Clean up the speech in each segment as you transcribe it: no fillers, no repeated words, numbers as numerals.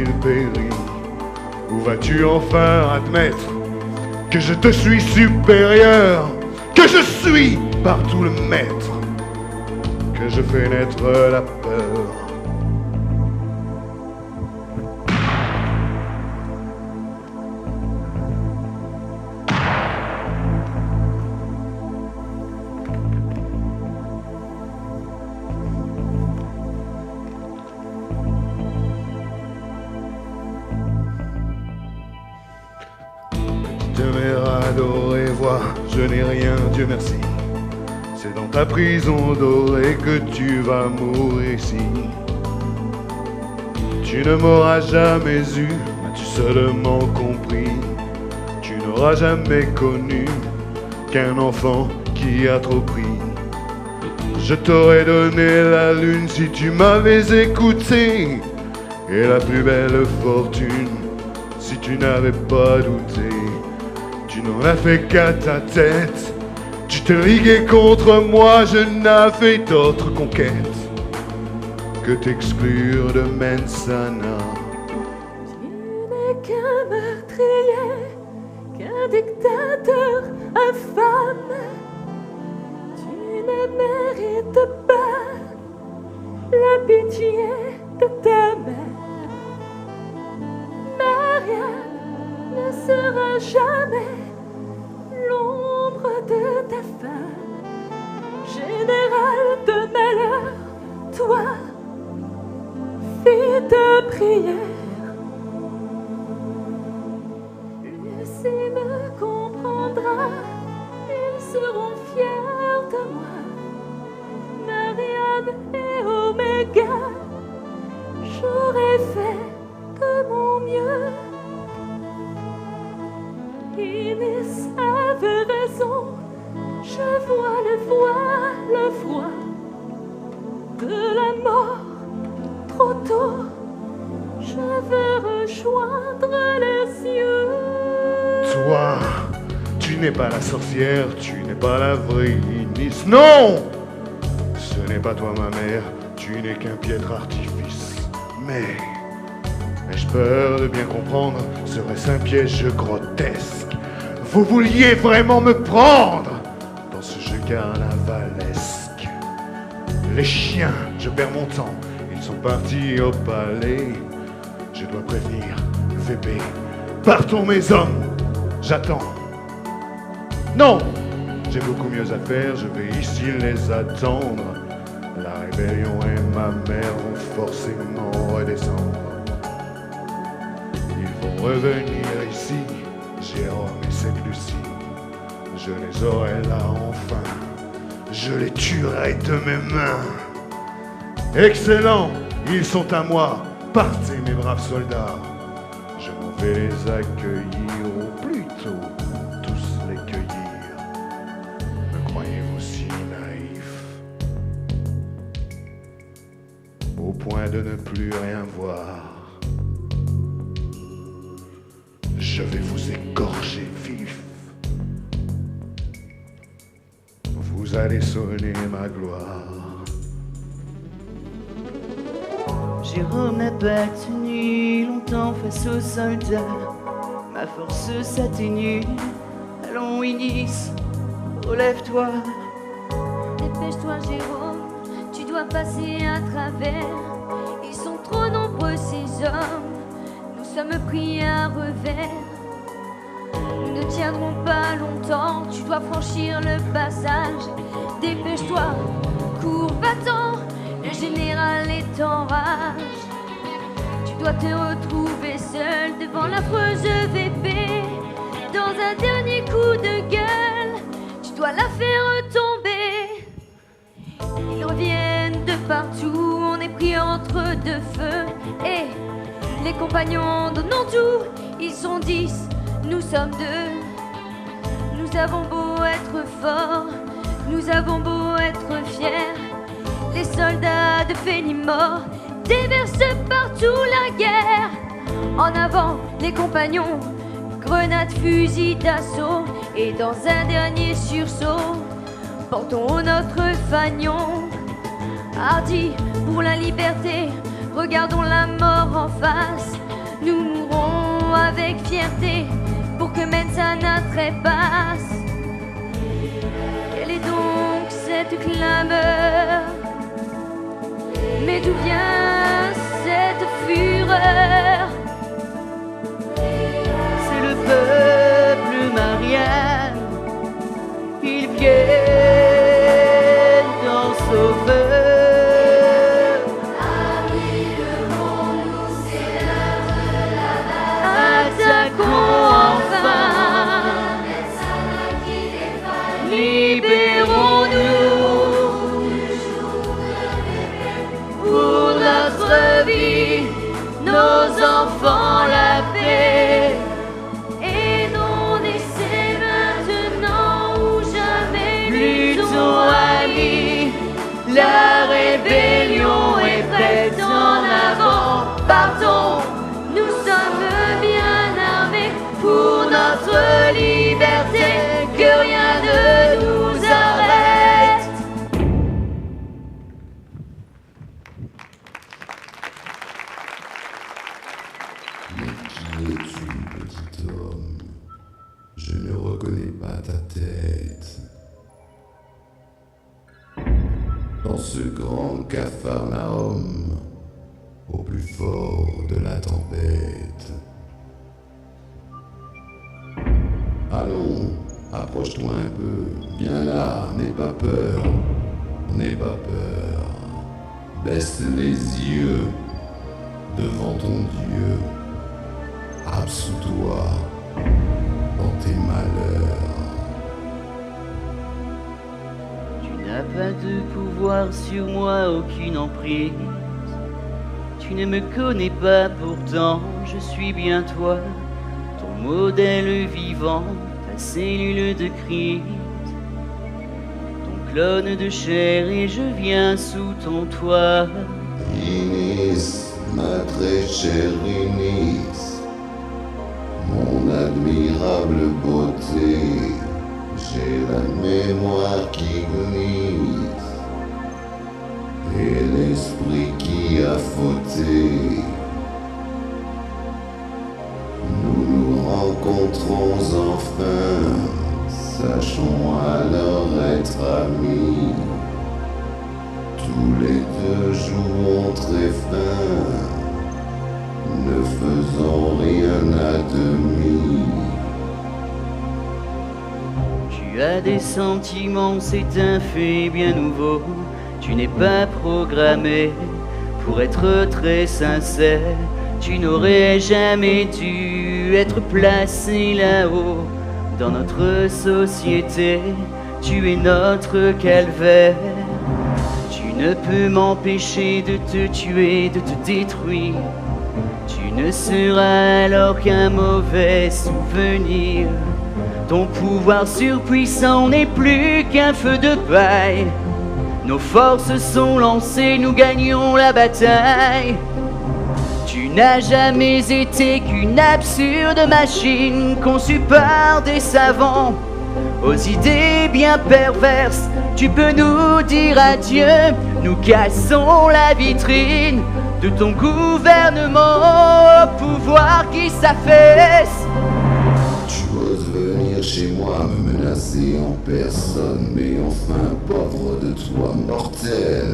il périt. Où vas-tu enfin admettre que je te suis supérieur, que je suis partout le maître, que je fais naître la peur? Petite mère adorée, vois, je n'ai rien, Dieu merci. C'est dans ta prison dorée que tu vas mourir ici. Tu ne m'auras jamais eu, m'as-tu seulement compris? Tu n'auras jamais connu qu'un enfant qui a trop pris. Je t'aurais donné la lune si tu m'avais écouté, et la plus belle fortune si tu n'avais pas douté. Tu n'en as fait qu'à ta tête, tu te liguais contre moi, je n'avais d'autre conquête que t'exclure de Mensana. Tu n'es qu'un meurtrier, qu'un dictateur infâme. Tu ne mérites pas la pitié de ta mère. Maria ne sera jamais l'ombre de ta femme. Général de malheur, toi, fille de prière, Lucie me comprendra, ils seront fiers de moi. Marianne et Oméga, j'aurais fait de mon mieux. Inès avait raison, je vois le froid de la mort. Trop tôt, je veux rejoindre les cieux. Toi, tu n'es pas la sorcière, tu n'es pas la vraie Inès. Non! Ce n'est pas toi ma mère, tu n'es qu'un piètre artifice. Mais ai-je peur de bien comprendre, serait-ce un piège grotesque? Vous vouliez vraiment me prendre dans ce jeu carnavalesque. Les chiens, je perds mon temps, ils sont partis au palais. Je dois prévenir VB. Partons mes hommes, j'attends. Non, j'ai beaucoup mieux à faire, je vais ici les attendre. La rébellion et ma mère vont forcément redescendre. Ils vont revenir ici, Jérôme et cette Lucie. Je les aurai là enfin, je les tuerai de mes mains. Excellent, ils sont à moi, partez mes braves soldats. Je m'en vais les accueillir, ou plutôt tous les cueillir. Me croyez-vous si naïf, au point de ne plus rien voir? Je vais vous égorger vif. Vous allez sonner ma gloire. Jérôme n'a pas tenu longtemps face aux soldats. Ma force s'atténue. Allons, Inès, relève-toi. Dépêche-toi, Jérôme, tu dois passer à travers. Ils sont trop nombreux, ces hommes. Nous sommes pris à revers. Nous ne tiendrons pas longtemps. Tu dois franchir le passage. Dépêche-toi, cours, va-t'en. Le général est en rage. Tu dois te retrouver seul devant l'affreuse VP. Dans un dernier coup de gueule, tu dois la faire tomber. Ils reviennent de partout, on est pris entre deux feux. Et les compagnons donnent tout, ils sont 10, nous sommes 2. Nous avons beau être forts, nous avons beau être fiers. Les soldats de Fenimore déversent partout la guerre. En avant, les compagnons, grenades, fusils d'assaut. Et dans un dernier sursaut, portons notre fanion. Hardi pour la liberté, regardons la mort en face. sa natte très basse. Quelle est donc cette clameur? Mais d'où vient cette fureur? C'est le peuple, Marianne. Ils viennent en sauveur. Attaquons enfin. Libérons-nous pour notre vie, nos enfants, la paix. Et non laisser maintenant ou jamais. Luttons, amis, la rébellion est prête en avant. Partons, Nous sommes bien armés pour notre liberté, que rien ne nous arrête. Mais qui es-tu, petit homme? Je ne reconnais pas ta tête. Dans ce grand Capharnaüm, au plus fort de la tempête. Allons, approche-toi un peu. Viens là, n'aie pas peur. N'aie pas peur. Baisse les yeux devant ton Dieu. Absous-toi dans tes malheurs. Tu n'as pas de pouvoir sur moi, aucune emprise. Tu ne me connais pas, pourtant je suis bien toi, ton modèle vivant, ta cellule de crise, ton clone de chair, et je viens sous ton toit. Inis, ma très chère Inis, mon admirable beauté, j'ai la mémoire qui glisse et l'esprit qui a fauté. Nous nous rencontrons enfin, sachons alors être amis. Tous les deux jouons très fin, ne faisons rien à demi. Tu as des sentiments, c'est un fait bien nouveau. Tu n'es pas programmé pour être très sincère. Tu n'aurais jamais dû être placé là-haut. Dans notre société, tu es notre calvaire. Tu ne peux m'empêcher de te tuer, de te détruire. Tu ne seras alors qu'un mauvais souvenir. Ton pouvoir surpuissant n'est plus qu'un feu de paille. Nos forces sont lancées, nous gagnons la bataille. Tu n'as jamais été qu'une absurde machine conçue par des savants aux idées bien perverses. Tu peux nous dire adieu, nous cassons la vitrine de ton gouvernement au pouvoir qui s'affaisse. Tu oses venir chez moi me menacer en personne, mais enfin pauvre de toi mortel,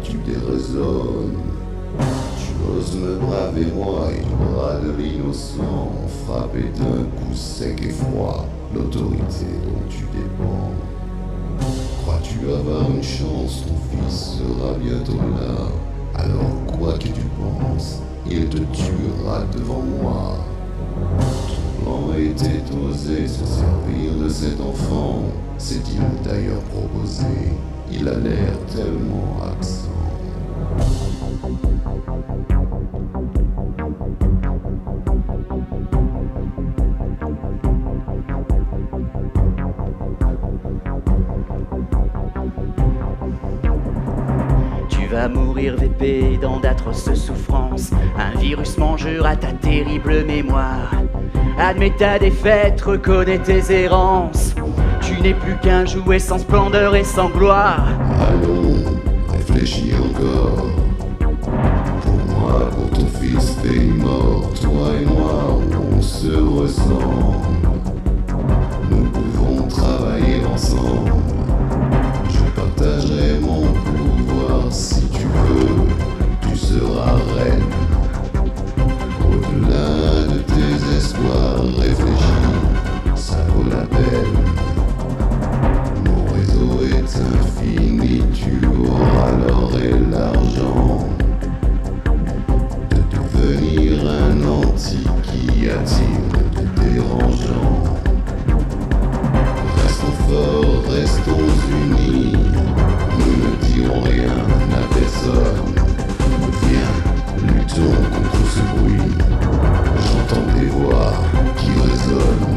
tu déraisonnes. Tu oses me braver moi et le bras de l'innocent, frapper d'un coup sec et froid l'autorité dont tu dépends. Crois-tu avoir une chance, ton fils sera bientôt là. Alors quoi que tu penses, il te tuera devant moi. Ton plan était osé, se servir de cet enfant. S'est-il d'ailleurs proposé? Il a l'air tellement absent. Tu vas mourir VP dans d'atroces souffrances. Un virus mangera ta terrible mémoire. Admets ta défaite, reconnais tes errances. Tu n'es plus qu'un jouet sans splendeur et sans gloire. Allons, réfléchis encore. Pour moi, pour ton fils fait une mort, toi et moi, on se ressemble. tu auras l'or et l'argent de devenir un anti, qu'y a-t-il de dérangeant? Restons forts, restons unis, nous ne dirons rien à personne. Viens, luttons contre ce bruit, j'entends des voix qui résonnent.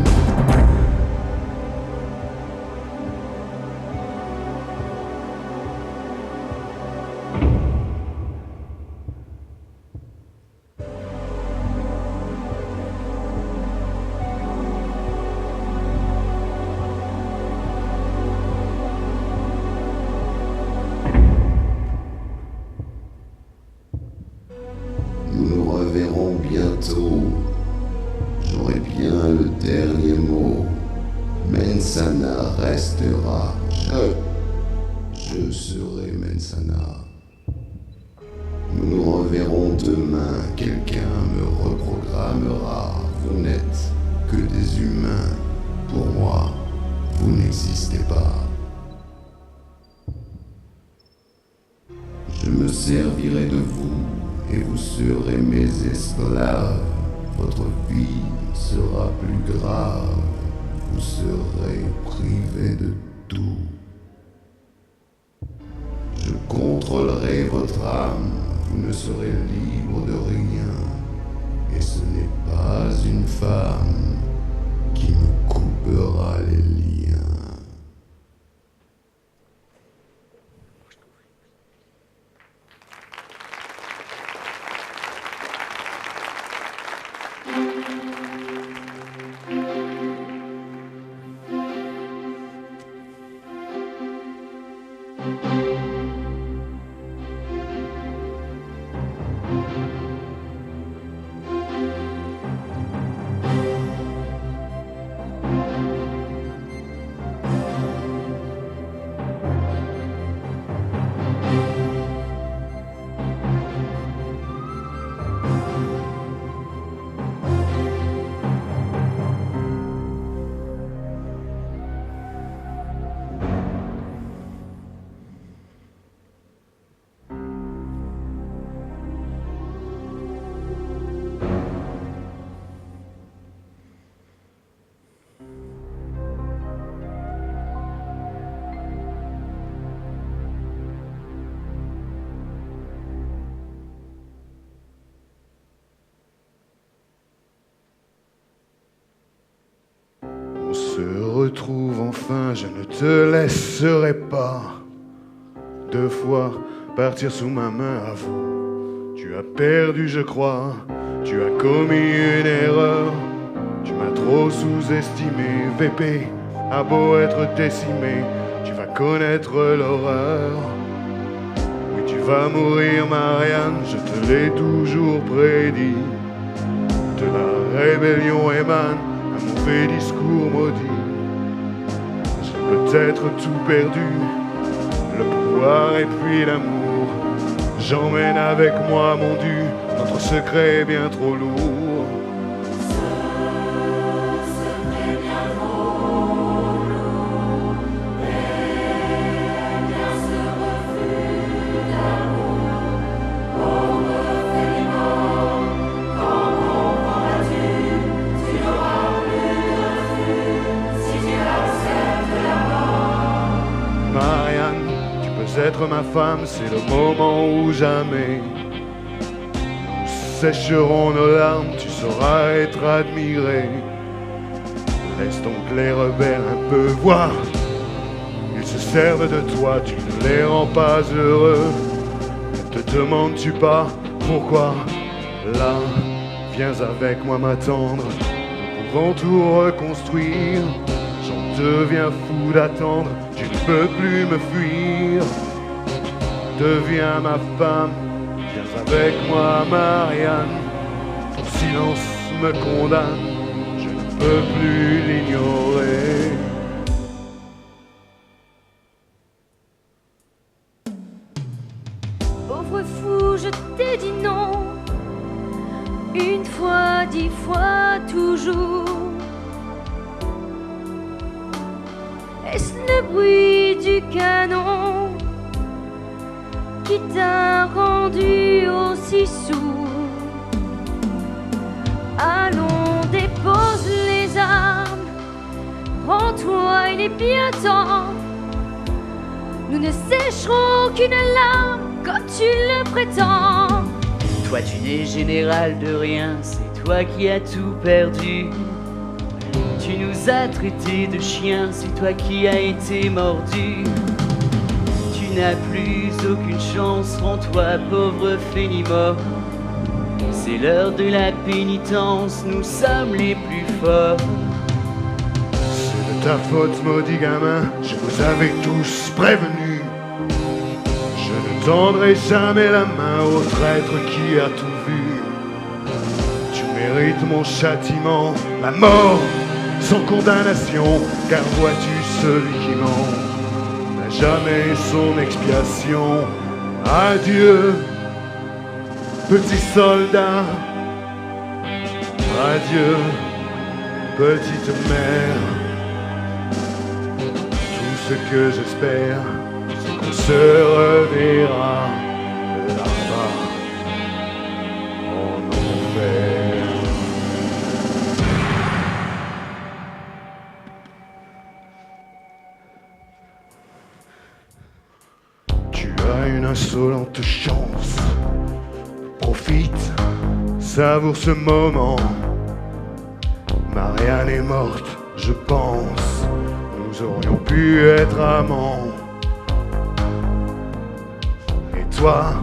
Nous nous reverrons bientôt. J'aurai bien le dernier mot. Mensana restera. Je serai Mensana. Nous nous reverrons demain. Quelqu'un me reprogrammera. Vous n'êtes que des humains. Pour moi, vous n'existez pas. Je me servirai de vous. Et vous serez mes esclaves. Votre vie sera plus grave. Vous serez privés de tout. Je contrôlerai votre âme. Vous ne serez libre de rien. Et ce n'est pas une femme qui me coupera les liens. On se retrouve enfin, je ne te laisserai pas 2 fois partir sous ma main à vous. Tu as perdu, je crois, tu as commis une erreur. Tu m'as trop sous-estimé, VP a beau être décimé, tu vas connaître l'horreur. Oui, tu vas mourir, Marianne, je te l'ai toujours prédit. De la rébellion émane un mauvais discours maudit. J'ai peut-être tout perdu, le pouvoir et puis l'amour. J'emmène avec moi mon dû, notre secret est bien trop lourd. Être ma femme, c'est le moment ou jamais. Nous sécherons nos larmes, tu sauras être admiré. Laisse donc les rebelles un peu voir. Ils se servent de toi, tu ne les rends pas heureux. Ne te demandes-tu pas pourquoi? Là, viens avec moi m'attendre. Nous pouvons tout reconstruire. J'en deviens fou d'attendre, tu ne peux plus me fuir. Deviens ma femme, viens avec moi, Marianne. Ton silence me condamne, je ne peux plus l'ignorer. Pauvre fou, je t'ai dit non. 1 fois, 10 fois, toujours. Est-ce le bruit du canon qui t'a rendu aussi sourd. Allons, dépose les armes, rends-toi, il est bien temps. Nous ne sécherons aucune larme quand tu le prétends. Toi tu n'es général de rien, c'est toi qui as tout perdu. Tu nous as traités de chiens, c'est toi qui as été mordu. Tu n'as plus aucune chance, rends-toi pauvre feignimort. C'est l'heure de la pénitence, nous sommes les plus forts. C'est de ta faute, maudit gamin, je vous avais tous prévenus. Je ne tendrai jamais la main au traître qui a tout vu. Tu mérites mon châtiment, la mort sans condamnation, car vois-tu, celui qui ment n'a jamais son expiation. Adieu, petit soldat, adieu, petite mère. Tout ce que j'espère, c'est qu'on se reverra là-bas en enfer. Tu as une insolente chance. Profite, savoure ce moment. Marianne est morte, je pense. Nous aurions pu être amants. Et toi,